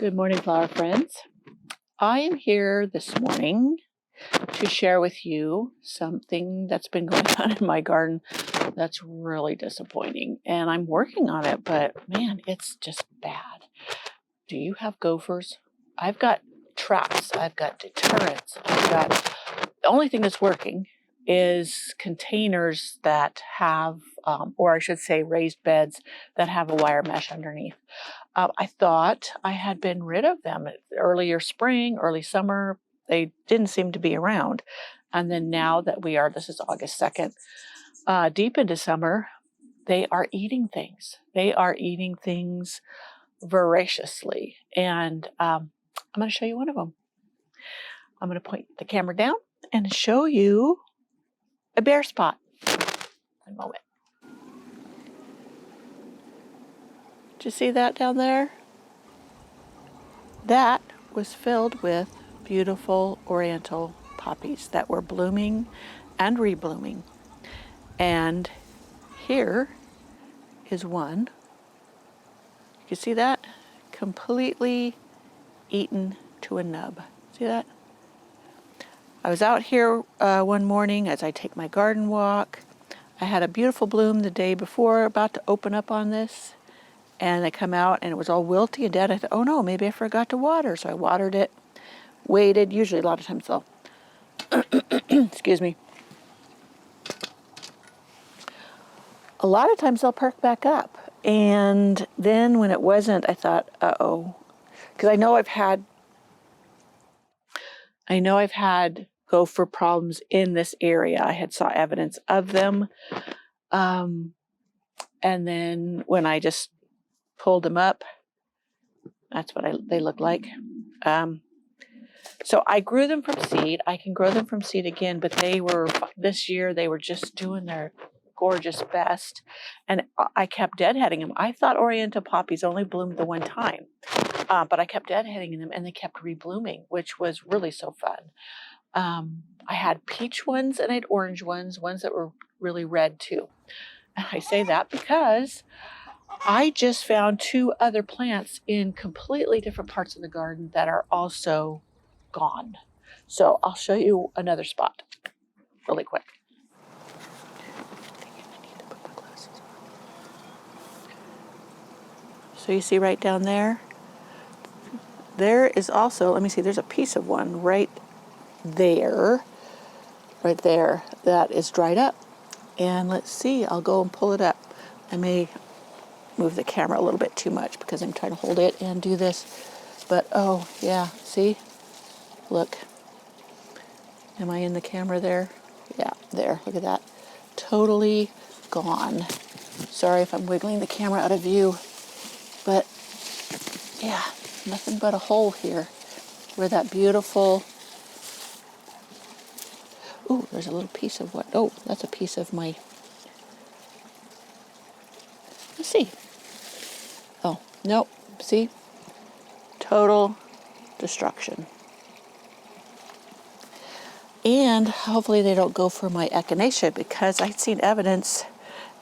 Good morning, flower friends. I am here this morning to share with you something that's been going on in my garden that's really disappointing. And I'm working on it, but man, it's just bad. Do you have gophers? I've got traps, I've got deterrents, the only thing that's working is containers that have, or I should say raised beds that have a wire mesh underneath. I thought I had been rid of them earlier spring, early summer. They didn't seem to be around. And then now that this is August 2nd, deep into summer, they are eating things. They are eating things voraciously. And I'm going to show you one of them. I'm going to point the camera down and show you a bare spot. One moment. Did you see that down there? That was filled with beautiful Oriental poppies that were blooming and reblooming. And here is one. You can see that? Completely eaten to a nub. See that? I was out here one morning as I take my garden walk. I had a beautiful bloom the day before, about to open up on this. And I come out and it was all wilty and dead. I thought, oh no, maybe I forgot to water. So I watered it, waited. Usually a lot of times they'll, excuse me. A lot of times they'll perk back up. And then when it wasn't, I thought, uh-oh. Because I know I've had gopher problems in this area. I had saw evidence of them. And then when I just pulled them up, that's what they look like. So I grew them from seed. I can grow them from seed again, but this year they were just doing their gorgeous best. And I kept deadheading them. I thought Oriental Poppies only bloomed the one time, but I kept deadheading them and they kept reblooming, which was really so fun. I had peach ones and I had orange ones that were really red too. And I say that because I just found two other plants in completely different parts of the garden that are also gone. So I'll show you another spot really quick. So you see right down there? There is also, let me see, there's a piece of one right there, that is dried up. And let's see, I'll go and pull it up. I may move the camera a little bit too much because I'm trying to hold it and do this. But oh yeah, see? Look. Am I in the camera there? Yeah, there, look at that. Totally gone. Sorry if I'm wiggling the camera out of view, but yeah, nothing but a hole here where that beautiful, ooh, there's a little piece of what? Oh, that's a piece of my, let's see. Oh, nope, see? Total destruction. And hopefully they don't go for my echinacea because I'd seen evidence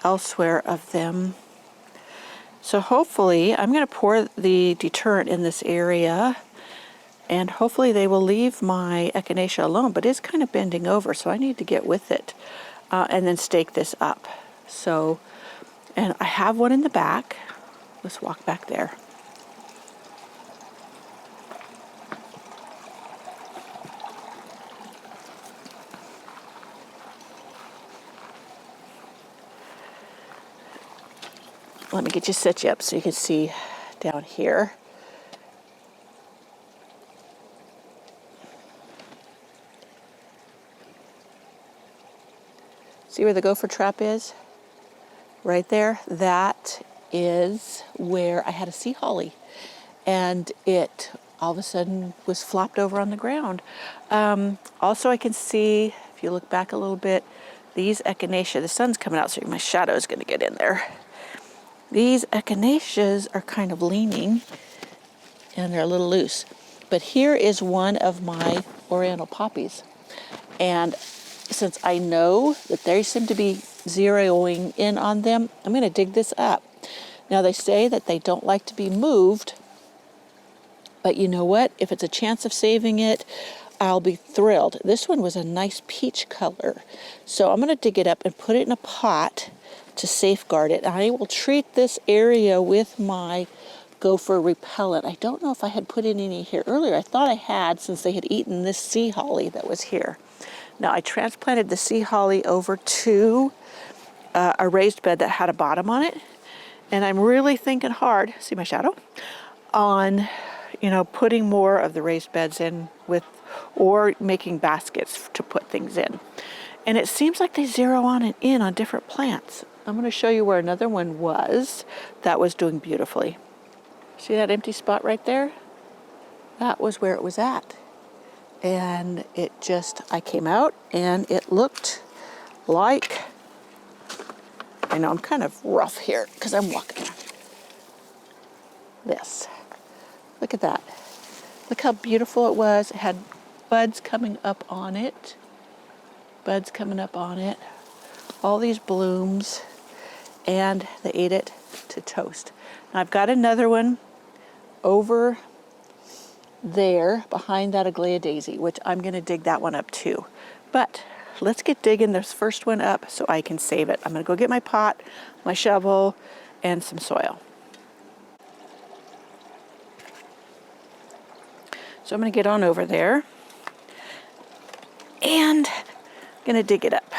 elsewhere of them. So hopefully I'm going to pour the deterrent in this area and hopefully they will leave my echinacea alone, but it's kind of bending over, so I need to get with it and then stake this up. So, and I have one in the back. Let's walk back there. Let me set you up so you can see down here. See where the gopher trap is? Right there. That is where I had a sea holly. And it all of a sudden was flopped over on the ground. Also, I can see, if you look back a little bit, these echinacea, the sun's coming out, so my shadow is going to get in there. These echinaceas are kind of leaning and they're a little loose. But here is one of my Oriental Poppies. And since I know that they seem to be zeroing in on them, I'm going to dig this up. Now they say that they don't like to be moved But you know what? If it's a chance of saving it, I'll be thrilled. This one was a nice peach color. So I'm going to dig it up and put it in a pot to safeguard it. I will treat this area with my gopher repellent. I don't know if I had put in any here earlier. I thought I had, since they had eaten this sea holly that was here. Now I transplanted the sea holly over to a raised bed that had a bottom on it. And I'm really thinking hard, see my shadow, on, putting more of the raised beds in with, or making baskets to put things in. And it seems like they zero on and in on different plants. I'm going to show you where another one was that was doing beautifully. See that empty spot right there? That was where it was at. And I came out and it looked like, I know I'm kind of rough here because I'm walking this. Look at that. Look how beautiful it was. It had buds coming up on it. Buds coming up on it. All these blooms. And they ate it to toast. Now I've got another one over there behind that Aglaia daisy, which I'm going to dig that one up too. But let's get digging this first one up so I can save it. I'm going to go get my pot, my shovel, and some soil. So I'm going to get on over there and I'm going to dig it up.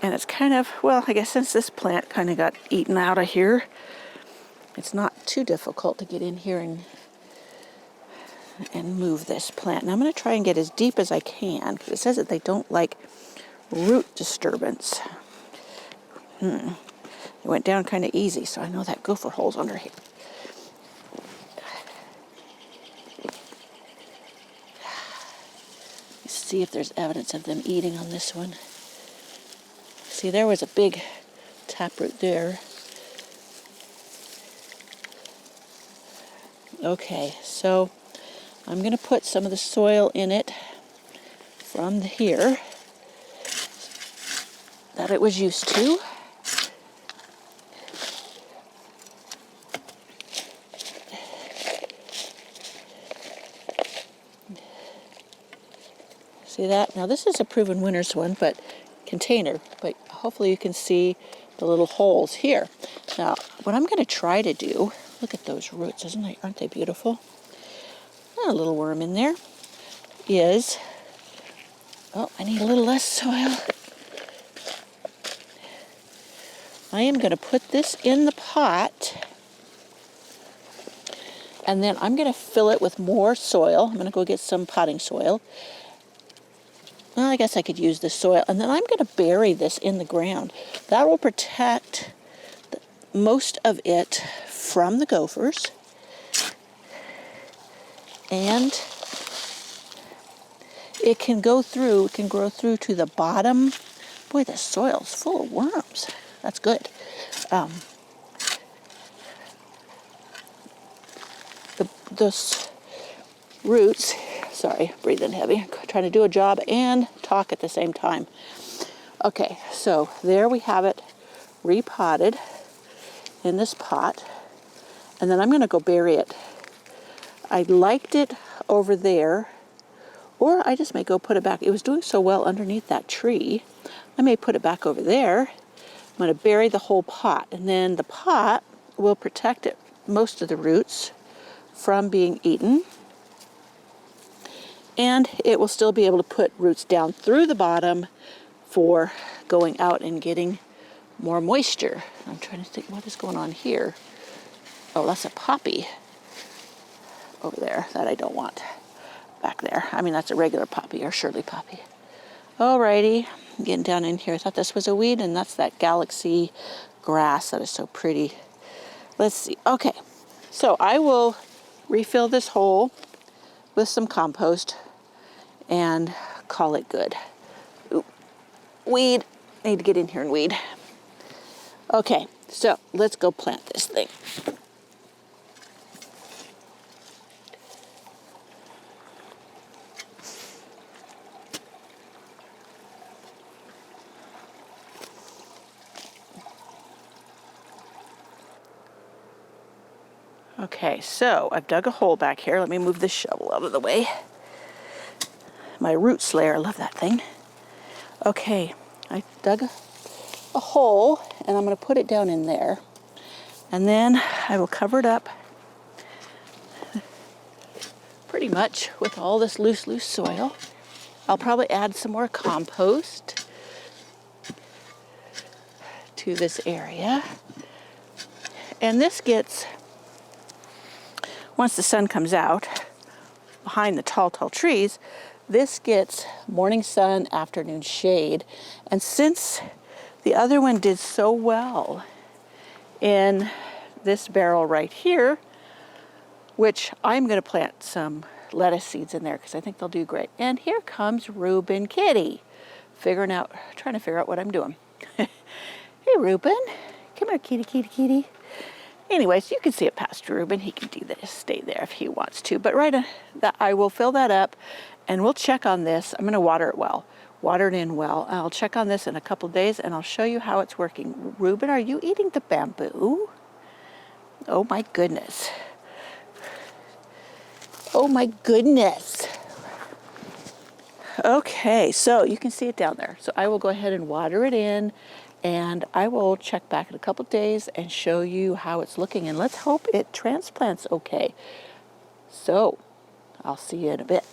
And it's kind of, well, I guess since this plant kind of got eaten out of here, it's not too difficult to get in here and move this plant. And I'm going to try and get as deep as I can, because it says that they don't like root disturbance. It went down kind of easy, so I know that gopher hole's under here. Let's see if there's evidence of them eating on this one. See, there was a big taproot there. Okay, so I'm going to put some of the soil in it from here that it was used to. See that? Now this is a Proven Winners one, but container, but hopefully you can see the little holes here. Now, what I'm going to try to do, look at those roots, aren't they beautiful? A little worm in there, is, oh, I need a little less soil. I am going to put this in the pot, and then I'm going to fill it with more soil. I'm going to go get some potting soil. Well, I guess I could use this soil, and then I'm going to bury this in the ground. That will protect most of it from the gophers, and it can grow through to the bottom. Boy, the soil's full of worms. That's good. The roots, sorry, breathing heavy, I'm trying to do a job and talk at the same time. Okay, so there we have it repotted in this pot, and then I'm going to go bury it. I liked it over there, or I just may go put it back. It was doing so well underneath that tree. I may put it back over there. I'm going to bury the whole pot, and then the pot will protect it, most of the roots, from being eaten. And it will still be able to put roots down through the bottom for going out and getting more moisture. I'm trying to think what is going on here. Oh, that's a poppy over there that I don't want back there. I mean, that's a regular poppy or Shirley poppy. Alrighty, I'm getting down in here. I thought this was a weed, and that's that galaxy grass that is so pretty. Let's see. Okay, so I will refill this hole with some compost and call it good. Ooh, weed. I need to get in here and weed. Okay, so let's go plant this thing. Okay, so I've dug a hole back here. Let me move this shovel out of the way. My root slayer, I love that thing. Okay, I dug a hole and I'm going to put it down in there. And then I will cover it up pretty much with all this loose soil. I'll probably add some more compost to this area. And this gets, once the sun comes out behind the tall trees, this gets morning sun, afternoon shade. And since the other one did so well in this barrel right here, which I'm going to plant some lettuce seeds in there because I think they'll do great. And here comes Reuben Kitty, trying to figure out what I'm doing. Hey, Reuben, come here, kitty. Anyways, you can see it past Reuben. He can do this, stay there if he wants to. But I will fill that up, and we'll check on this. I'm going to water it in well. I'll check on this in a couple days, and I'll show you how it's working. Reuben, are you eating the bamboo? Oh my goodness. Oh my goodness. Okay, so you can see it down there. So I will go ahead and water it in, and I will check back in a couple days and show you how it's looking. And let's hope it transplants okay. So I'll see you in a bit.